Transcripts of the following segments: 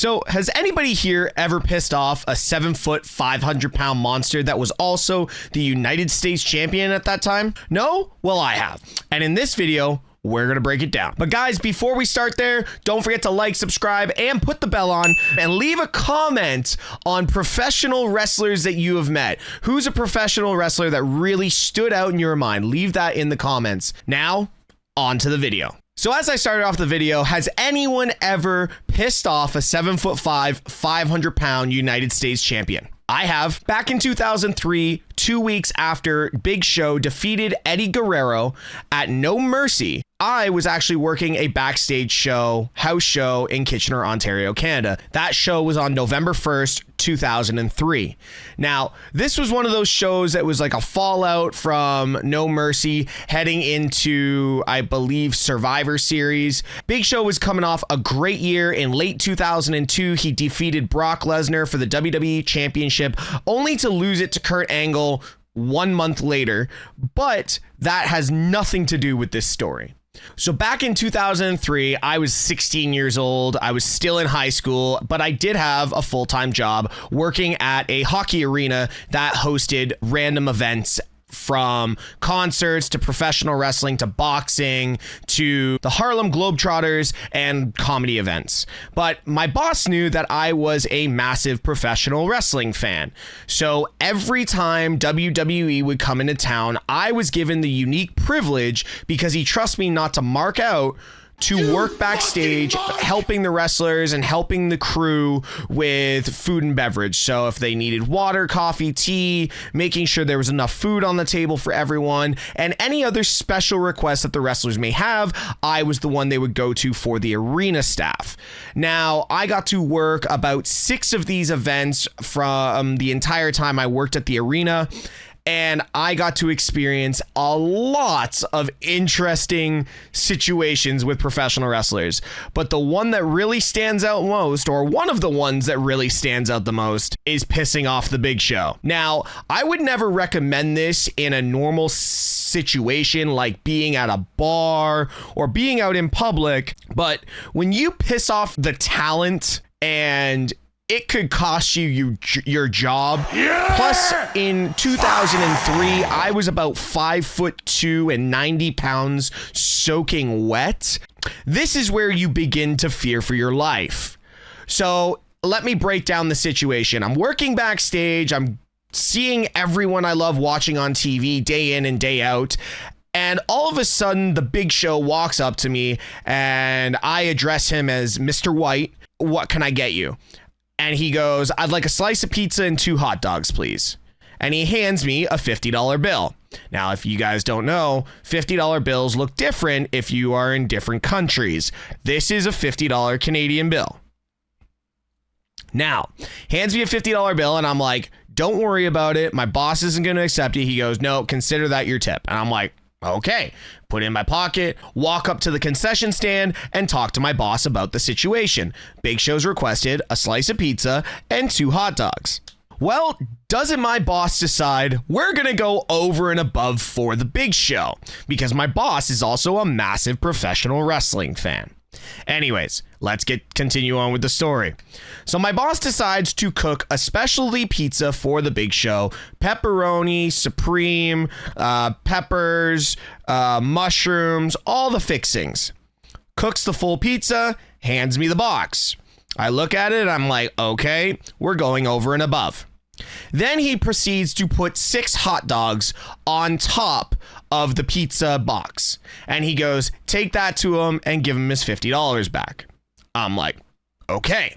So, has anybody here ever pissed off a 7-foot, 500-pound monster that was also the United States champion at that time? No? Well, I have. And in this video, we're going to break it down. But guys, before we start there, don't forget to like, subscribe, and put the bell on, and leave a comment on professional wrestlers that you have met. Who's a professional wrestler that really stood out in your mind? Leave that in the comments. Now, on to the video. So as I started off the video, has anyone ever pissed off a 7'5", 500-pound United States champion? I have. Back in 2003, 2 weeks after Big Show defeated Eddie Guerrero at No Mercy, I was actually working a backstage show, house show in Kitchener, Ontario, Canada. That show was on November 1st, 2003. Now, this was one of those shows that was like a fallout from No Mercy heading into, I believe, Survivor Series. Big Show was coming off a great year. In late 2002, he defeated Brock Lesnar for the WWE Championship, only to lose it to Kurt Angle 1 month later. But that has nothing to do with this story. So back in 2003, I was 16 years old. I was still in high school, but I did have a full-time job working at a hockey arena that hosted random events, from concerts to professional wrestling to boxing to the Harlem Globetrotters and comedy events. But my boss knew that I was a massive professional wrestling fan. So every time WWE would come into town, I was given the unique privilege, because he trusts me not to mark out, to work backstage, helping the wrestlers and helping the crew with food and beverage. So if they needed water, coffee, tea, making sure there was enough food on the table for everyone, and any other special requests that the wrestlers may have, I was the one they would go to for the arena staff. Now, I got to work about 6 of these events from the entire time I worked at the arena, and I got to experience a lot of interesting situations with professional wrestlers. But the one that really stands out most, or one of the ones that really stands out the most, is pissing off the Big Show. Now, I would never recommend this in a normal situation like being at a bar or being out in public, but when you piss off the talent, and it could cost you your job. Yeah! Plus, in 2003, I was about 5'2" and 90 pounds soaking wet. This is where you begin to fear for your life. So let me break down the situation. I'm working backstage. I'm seeing everyone I love watching on TV day in and day out. And all of a sudden, the Big Show walks up to me, and I address him as Mr. White. What can I get you? And he goes, I'd like a slice of pizza and 2 hot dogs, please. And he hands me a $50 bill. Now, if you guys don't know, $50 bills look different if you are in different countries. This is a $50 Canadian bill. Now, hands me a $50 bill, and I'm like, don't worry about it. My boss isn't going to accept it. He goes, no, consider that your tip. And I'm like, okay, put it in my pocket, walk up to the concession stand, and talk to my boss about the situation. Big Show's requested a slice of pizza and 2 hot dogs. Well, doesn't my boss decide we're going to go over and above for the Big Show? Because my boss is also a massive professional wrestling fan. Anyways, let's continue on with the story. So my boss decides to cook a specialty pizza for the Big Show. Pepperoni, supreme, peppers, mushrooms, all the fixings. Cooks the full pizza, hands me the box. I look at it, I'm like, okay, we're going over and above. Then he proceeds to put 6 hot dogs on top of the pizza box. And he goes, take that to him and give him his $50 back. I'm like, okay.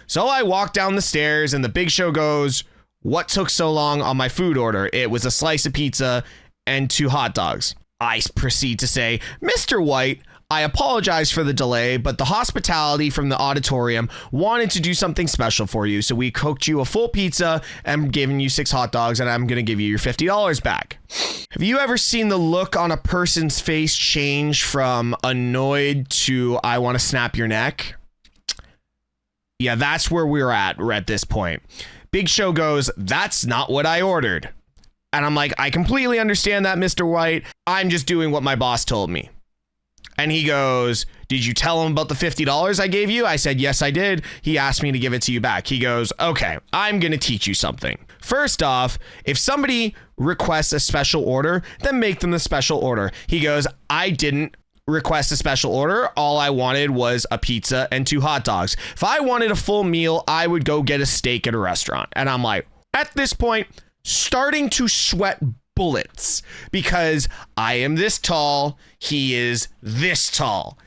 So I walk down the stairs, and the Big Show goes, what took so long on my food order? It was a slice of pizza and 2 hot dogs. I proceed to say, Mr. White, I apologize for the delay, but the hospitality from the auditorium wanted to do something special for you. So we cooked you a full pizza and given you 6 hot dogs, and I'm going to give you your $50 back. Have you ever seen the look on a person's face change from annoyed to I want to snap your neck? Yeah, that's where we're at this point. Big Show goes, that's not what I ordered. And I'm like, I completely understand that, Mr. White. I'm just doing what my boss told me. And he goes, did you tell him about the $50 I gave you? I said, yes, I did. He asked me to give it to you back. He goes, okay, I'm going to teach you something. First off, if somebody requests a special order, then make them the special order. He goes, I didn't request a special order. All I wanted was a pizza and 2 hot dogs. If I wanted a full meal, I would go get a steak at a restaurant. And I'm like, at this point, starting to sweat bullets because I am this tall, he is this tall,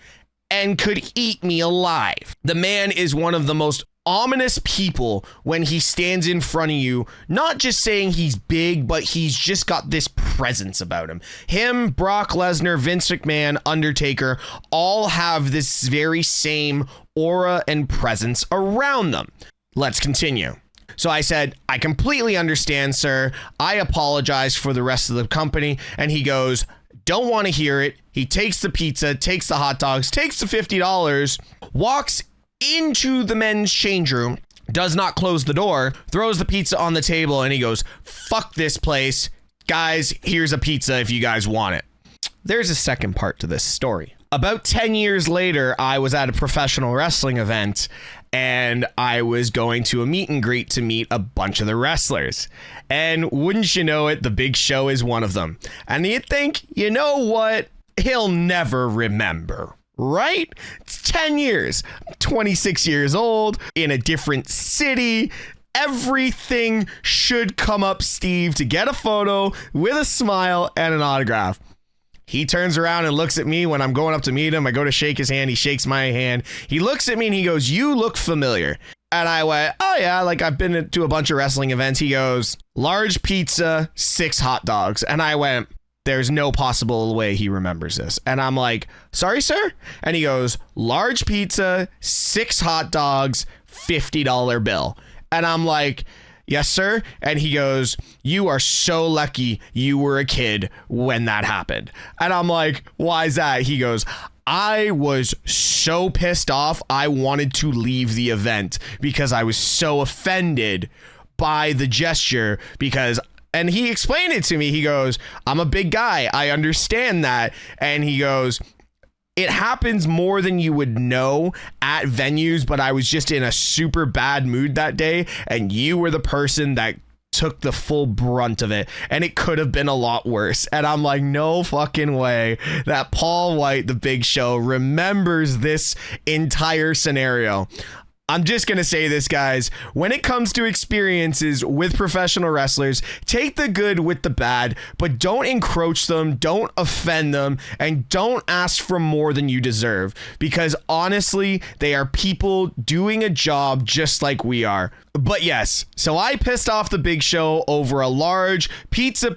and could eat me alive. The man is one of the most ominous people when he stands in front of you, not just saying he's big, but he's just got this presence about him. Him, Brock Lesnar, Vince McMahon, Undertaker, all have this very same aura and presence around them. Let's continue. So I said, I completely understand, sir. I apologize for the rest of the company. And he goes, don't want to hear it. He takes the pizza, takes the hot dogs, takes the $50, walks into the men's change room, does not close the door, throws the pizza on the table, and he goes, fuck this place. Guys, here's a pizza if you guys want it. There's a second part to this story. About 10 years later, I was at a professional wrestling event and I was going to a meet and greet to meet a bunch of the wrestlers. And wouldn't you know it, the Big Show is one of them. And you think, you know what? He'll never remember, right? It's 10 years, I'm 26 years old, in a different city. Everything should come up Steve to get a photo with a smile and an autograph. He turns around and looks at me when I'm going up to meet him. I go to shake his hand. He shakes my hand. He looks at me and he goes, you look familiar. And I went, oh yeah, like I've been to a bunch of wrestling events. He goes, large pizza, 6 hot dogs. And I went, there's no possible way he remembers this. And I'm like, sorry, sir? And he goes, large pizza, 6 hot dogs, $50 bill. And I'm like, yes, sir. And he goes, you are so lucky you were a kid when that happened. And I'm like, why is that? He goes, I was so pissed off. I wanted to leave the event because I was so offended by the gesture and he explained it to me. He goes, I'm a big guy. I understand that. And he goes, it happens more than you would know at venues, but I was just in a super bad mood that day, and you were the person that took the full brunt of it, and it could have been a lot worse. And I'm like, no fucking way that Paul White, the Big Show, remembers this entire scenario. I'm just going to say this, guys. When it comes to experiences with professional wrestlers, take the good with the bad, but don't encroach them, don't offend them, and don't ask for more than you deserve. Because honestly, they are people doing a job just like we are. But yes, so I pissed off the Big Show over a large pizza,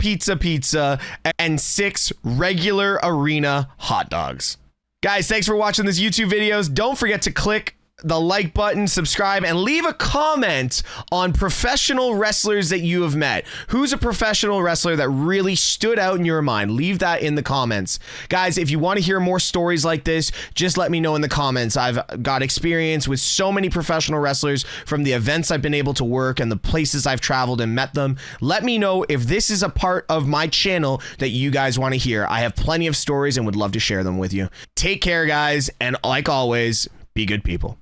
and 6 regular arena hot dogs. Guys, thanks for watching this YouTube videos. Don't forget to click the like button, subscribe, and leave a comment on professional wrestlers that you have met. Who's a professional wrestler that really stood out in your mind? Leave that in the comments. Guys, if you want to hear more stories like this, just let me know in the comments. I've got experience with so many professional wrestlers from the events I've been able to work and the places I've traveled and met them. Let me know if this is a part of my channel that you guys want to hear. I have plenty of stories and would love to share them with you. Take care, guys, and like always, be good people.